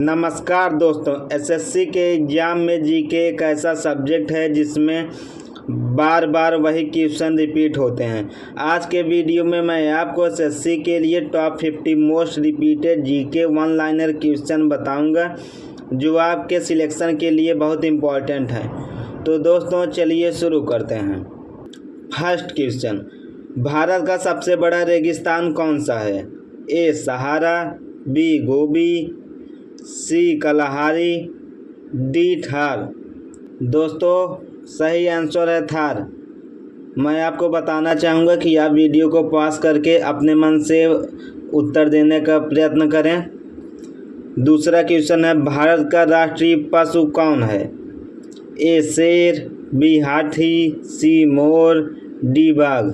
नमस्कार दोस्तों, एसएससी के एग्ज़ाम में जीके एक ऐसा सब्जेक्ट है जिसमें बार बार वही क्वेश्चन रिपीट होते हैं। आज के वीडियो में मैं आपको एसएससी के लिए top 50 most repeated GK one liner question बताऊंगा जो आपके सिलेक्शन के लिए बहुत इम्पॉर्टेंट है। तो दोस्तों चलिए शुरू करते हैं। फर्स्ट क्वेश्चन, भारत का सबसे बड़ा रेगिस्तान कौन सा है? ए सहारा, बी गोबी, सी कलाहारी, डी थार। दोस्तों सही आंसर है थार। मैं आपको बताना चाहूँगा कि आप वीडियो को पॉज करके अपने मन से उत्तर देने का प्रयत्न करें। दूसरा क्वेश्चन है, भारत का राष्ट्रीय पशु कौन है? ए शेर, बी हाथी, सी मोर, डी बाघ।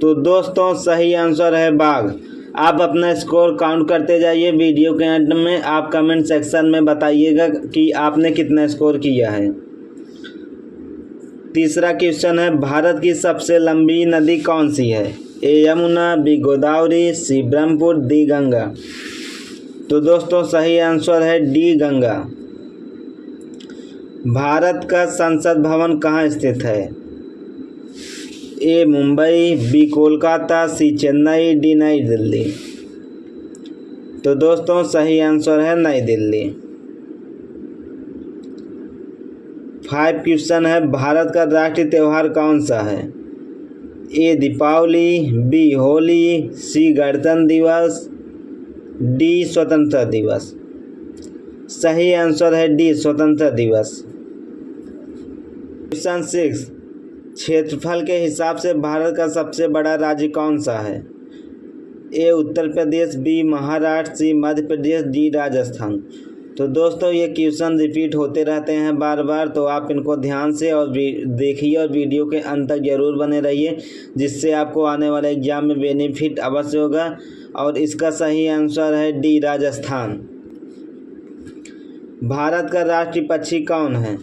तो दोस्तों सही आंसर है बाघ। आप अपना स्कोर काउंट करते जाइए। वीडियो के एंड में आप कमेंट सेक्शन में बताइएगा कि आपने कितना स्कोर किया है। तीसरा क्वेश्चन है, भारत की सबसे लंबी नदी कौन सी है? ए यमुना, बी गोदावरी, सी ब्रह्मपुत्र, डी गंगा। तो दोस्तों सही आंसर है डी गंगा। भारत का संसद भवन कहाँ स्थित है? A Mumbai, B Kolkata, C Chennai, D नई दिल्ली। तो दोस्तों सही आंसर है नई दिल्ली। 5 क्वेश्चन है, भारत का राष्ट्रीय त्यौहार कौन सा है? ए दीपावली, बी होली, सी गणतंत्र दिवस, डी स्वतंत्रता दिवस। सही आंसर है डी स्वतंत्रता दिवस। क्वेश्चन 6, क्षेत्रफल के हिसाब से भारत का सबसे बड़ा राज्य कौन सा है? ए उत्तर प्रदेश, बी महाराष्ट्र, सी मध्य प्रदेश, डी राजस्थान। तो दोस्तों ये क्वेश्चन रिपीट होते रहते हैं बार बार, तो आप इनको ध्यान से और देखिए और वीडियो के अंत तक जरूर बने रहिए, जिससे आपको आने वाले एग्जाम में बेनिफिट अवश्य होगा। और इसका सही आंसर है डी राजस्थान। भारत का राष्ट्रीय पक्षी कौन है?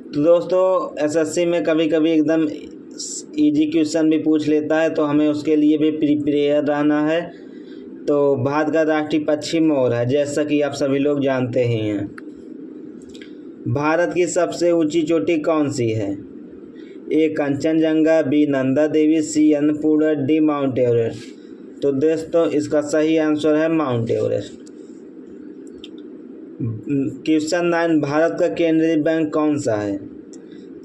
तो दोस्तों एसएससी में कभी कभी एकदम इजी क्वेश्चन भी पूछ लेता है, तो हमें उसके लिए भी प्रिपेयर रहना है। तो भारत का राष्ट्रीय पक्षी मोर है, जैसा कि आप सभी लोग जानते ही हैं। भारत की सबसे ऊंची चोटी कौन सी है? ए कंचनजंगा, बी नंदा देवी, सी अन्नपूर्णा, डी माउंट एवरेस्ट। तो दोस्तों इसका सही आंसर है माउंट एवरेस्ट। क्वेश्चन 9, भारत का केंद्रीय बैंक कौन सा है?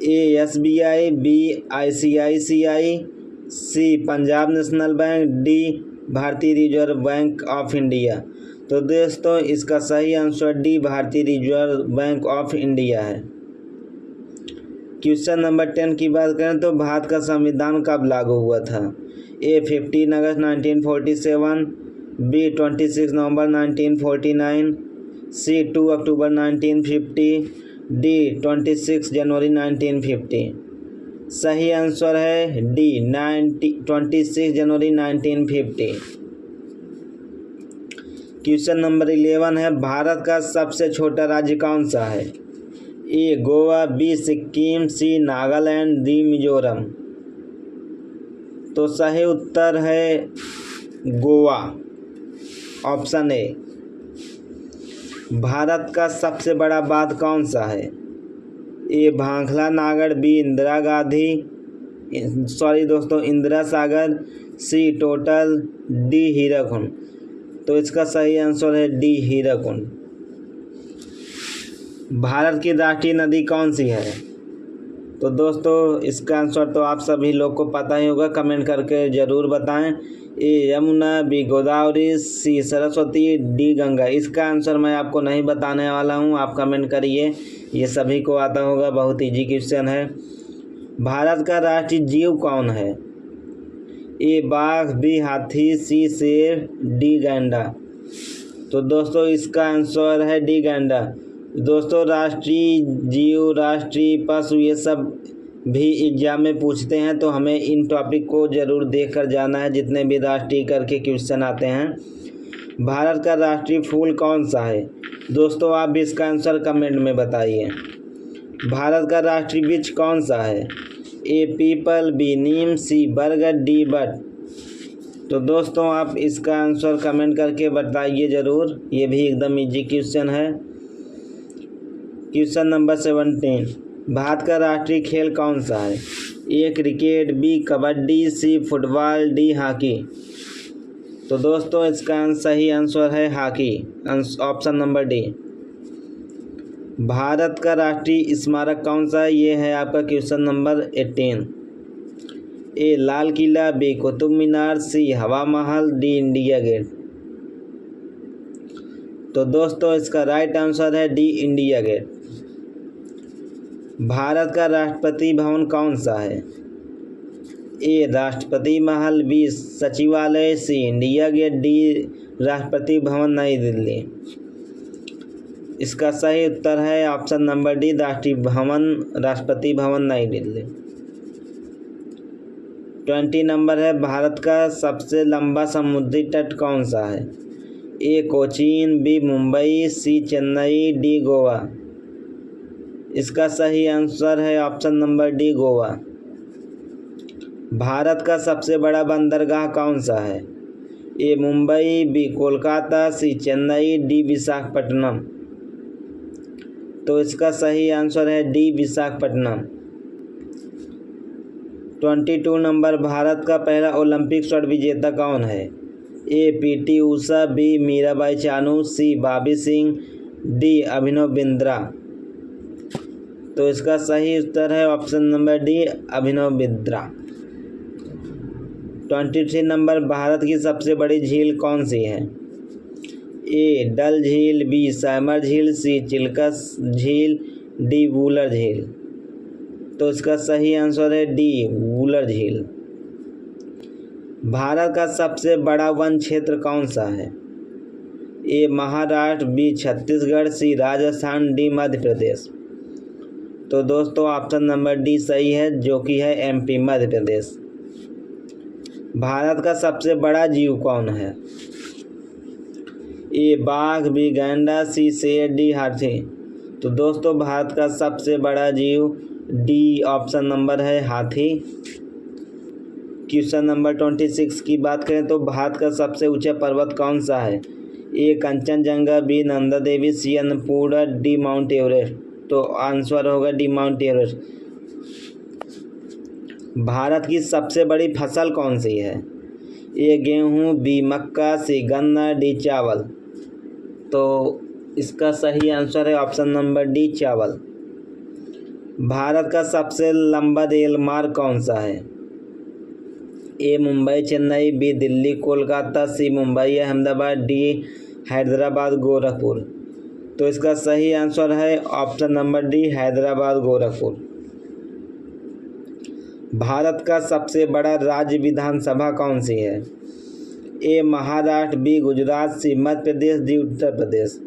ए एसबीआई, बी आईसीआईसीआई, सी पंजाब नेशनल बैंक, डी भारतीय रिजर्व बैंक ऑफ इंडिया। तो दोस्तों इसका सही आंसर डी भारतीय रिजर्व बैंक ऑफ इंडिया है। क्वेश्चन नंबर 10 की बात करें तो भारत का संविधान कब लागू हुआ था? ए 15 अगस्त 1947, बी 26 नवंबर 1949, सी 2 अक्टूबर 1950, डी 26 जनवरी 1950। सही आंसर है डी 26 जनवरी 1950। क्वेश्चन नंबर 11 है, भारत का सबसे छोटा राज्य कौन सा है? ए गोवा, बी सिक्किम, सी नागालैंड, डी मिजोरम। तो सही उत्तर है गोवा, ऑप्शन ए। भारत का सबसे बड़ा बांध कौन सा है? ए भांखला नागड़, बी इंदिरा सागर, सी टोटल, डी हीराकुंड। तो इसका सही आंसर है डी हीराकुंड। भारत की राष्ट्रीय नदी कौन सी है? तो दोस्तों इसका आंसर तो आप सभी लोग को पता ही होगा, कमेंट करके ज़रूर बताएं। ए यमुना, बी गोदावरी, सी सरस्वती, डी गंगा। इसका आंसर मैं आपको नहीं बताने वाला हूं, आप कमेंट करिए, ये सभी को आता होगा, बहुत इजी क्वेश्चन है। भारत का राष्ट्रीय जीव कौन है? ए बाघ, बी हाथी, सी शेर, डी गैंडा। तो दोस्तों इसका आंसर है डी गैंडा। दोस्तों राष्ट्रीय जीव, राष्ट्रीय पशु ये सब भी एग्जाम में पूछते हैं, तो हमें इन टॉपिक को ज़रूर देख कर जाना है जितने भी राष्ट्रीय करके क्वेश्चन आते हैं। भारत का राष्ट्रीय फूल कौन सा है? दोस्तों आप भी इसका आंसर कमेंट में बताइए। भारत का राष्ट्रीय वृक्ष कौन सा है? ए पीपल, बी नीम, सी बरगद, डी बट। तो दोस्तों आप इसका आंसर कमेंट करके बताइए ज़रूर। ये भी एकदम इजी क्वेश्चन है। क्वेश्चन नंबर 17, भारत का राष्ट्रीय खेल कौन सा है? A cricket, B kabaddi, C football, D hockey. तो दोस्तों इसका सही आंसर है hockey, option number D. Bharat का राष्ट्रीय स्मारक कौन सा है? ये है आपका question number 18। A Lal Qila, B Qutub Minar, C Hawa Mahal, D India Gate. तो दोस्तों इसका राइट आंसर है डी इंडिया गेट। भारत का राष्ट्रपति भवन कौन सा है? ए राष्ट्रपति महल, बी सचिवालय, सी India gate, D Rashtrapati Bhavan नई दिल्ली। इसका सही उत्तर है option number D Rashtrapati Bhavan नई दिल्ली। 20 नंबर है, भारत का सबसे लंबा समुद्री तट कौन सा है? A Cochin, B Mumbai, C Chennai, D Goa. इसका सही आंसर है option number D Goa. Bharat का सबसे बड़ा बंदरगाह कौन सा है? A Mumbai, B Kolkata, C Chennai, D Visakhapatnam. तो इसका सही आंसर है डी विशाखापट्टनम। 22 नंबर, भारत का पहला ओलंपिक स्वर्ण विजेता कौन है? ए पीटी उषा, बी मीराबाई चानू, सी बॉबी सिंह, डी अभिनव बिंद्रा। तो इसका सही उत्तर है option number D Abhinav Bindra. 23 number, Bharat की सबसे बड़ी झील कौन सी है? ए डल झील, बी सैमर झील, सी चिल्का झील, डी वूलर झील। तो इसका सही आंसर है डी वूलर झील। भारत का सबसे बड़ा वन क्षेत्र कौन सा है? ए महाराष्ट्र, बी छत्तीसगढ़, सी राजस्थान, डी मध्य प्रदेश। तो दोस्तों ऑप्शन नंबर डी सही है, जो कि है एमपी मध्य प्रदेश। भारत का सबसे बड़ा जीव कौन है? ए बाघ, बी गैंडा, सी शेर, डी हाथी। तो दोस्तों भारत का सबसे बड़ा जीव डी ऑप्शन नंबर है हाथी। क्वेश्चन नंबर 26 की बात करें तो भारत का सबसे ऊंचा पर्वत कौन सा है? ए कंचनजंगा, बी नंदा देवी, सी अन्नपूर्णा, डी माउंट एवरेस्ट। तो आंसर होगा डी माउंट एवरेस्ट। भारत की सबसे बड़ी फसल कौन सी है? ए गेहूँ, बी मक्का, सी गन्ना, डी चावल। तो इसका सही आंसर है ऑप्शन नंबर डी चावल। भारत का सबसे लंबा रेल मार्ग कौन सा है? A Mumbai Chennai, B Delhi Kolkata, C Mumbai Ahmedabad, D Hyderabad Gorakhpur. तो इसका सही आंसर है option number D Hyderabad Gorakhpur. Bharat का सबसे बड़ा राज्य विधानसभा कौन सी है? ए महाराष्ट्र, बी गुजरात, सी मध्य प्रदेश, डी उत्तर प्रदेश।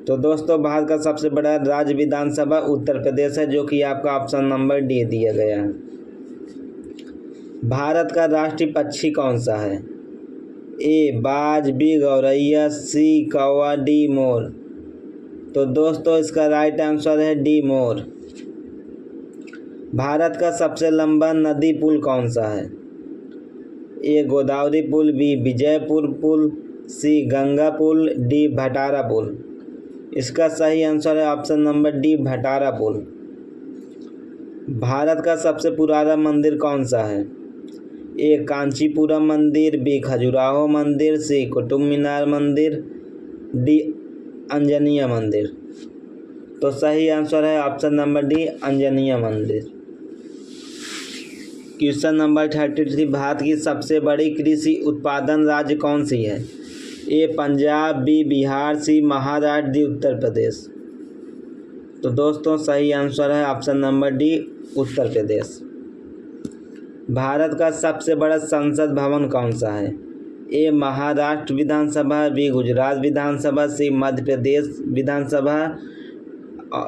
तो दोस्तों भारत का सबसे बड़ा राज्य विधानसभा उत्तर प्रदेश है, जो कि आपका ऑप्शन नंबर डी दिया गया है। भारत का राष्ट्रीय पक्षी कौन सा है? ए बाज, बी गौरैया, सी कौवा, डी मोर। तो दोस्तों इसका राइट आंसर है डी मोर। भारत का सबसे लंबा नदी पुल कौन सा है? ए गोदावरी पुल, बी विजयपुर पुल, सी गंगा पुल, डी भटारा पुल। इसका सही आंसर है ऑप्शन नंबर डी भटारा पुल। भारत का सबसे पुराना मंदिर कौन सा है? ए कांचीपुरम मंदिर, बी खजुराहो मंदिर, सी कुतुब मीनार मंदिर, डी अंजनिया मंदिर। तो सही आंसर है ऑप्शन नंबर डी अंजनिया मंदिर। क्वेश्चन नंबर 33, भारत की सबसे बड़ी कृषि उत्पादन राज्य कौन सी है? ए पंजाब, बी बिहार, सी महाराष्ट्र, डी उत्तर प्रदेश। तो दोस्तों सही आंसर है option number D Uttar Pradesh. Bharat का सबसे बड़ा संसद भवन कौन सा है? ए महाराष्ट्र विधानसभा, बी गुजरात विधानसभा, सी मध्य प्रदेश विधानसभा,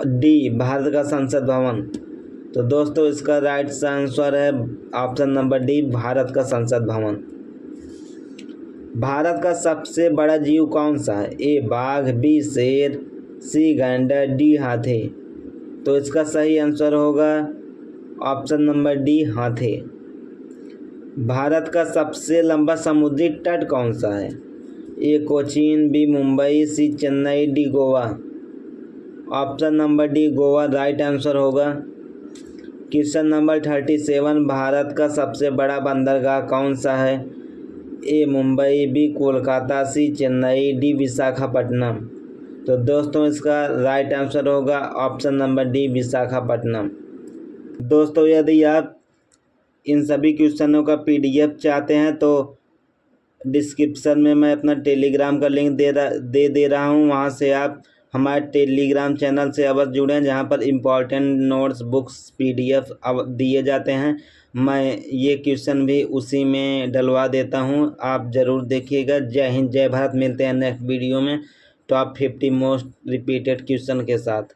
डी भारत का संसद भवन। तो दोस्तों इसका राइट आंसर है ऑप्शन नंबर डी भारत का संसद भवन। भारत का सबसे बड़ा जीव कौन सा है? ए बाघ, बी शेर, सी गैंडा, डी हाथी। तो इसका सही आंसर होगा ऑप्शन नंबर डी हाथी। भारत का सबसे लंबा समुद्री तट कौन सा है? A Cochin, B Mumbai, C Chennai, D Goa. Option number D Goa right answer होगा। क्वेश्चन नंबर 37, भारत का सबसे बड़ा बंदरगाह कौन सा है? A Mumbai, B Kolkata, C Chennai, D Visakhapatnam. तो दोस्तों इसका राइट आंसर होगा ऑप्शन नंबर डी विशाखापट्टनम। दोस्तों यदि आप इन सभी क्वेश्चनों का PDF चाहते हैं तो डिस्क्रिप्शन में मैं अपना टेलीग्राम का लिंक दे रहा हूँ। वहाँ से आप हमारे टेलीग्राम चैनल से अवश्य जुड़ें, जहाँ पर इम्पॉर्टेंट नोट्स, बुक्स, PDF दिए जाते हैं। मैं ये क्वेश्चन भी उसी में डलवा देता हूँ, आप ज़रूर देखिएगा। जय हिंद, जय भारत। मिलते हैं नेक्स्ट वीडियो में टॉप 50 मोस्ट रिपीटेड क्वेश्चन के साथ।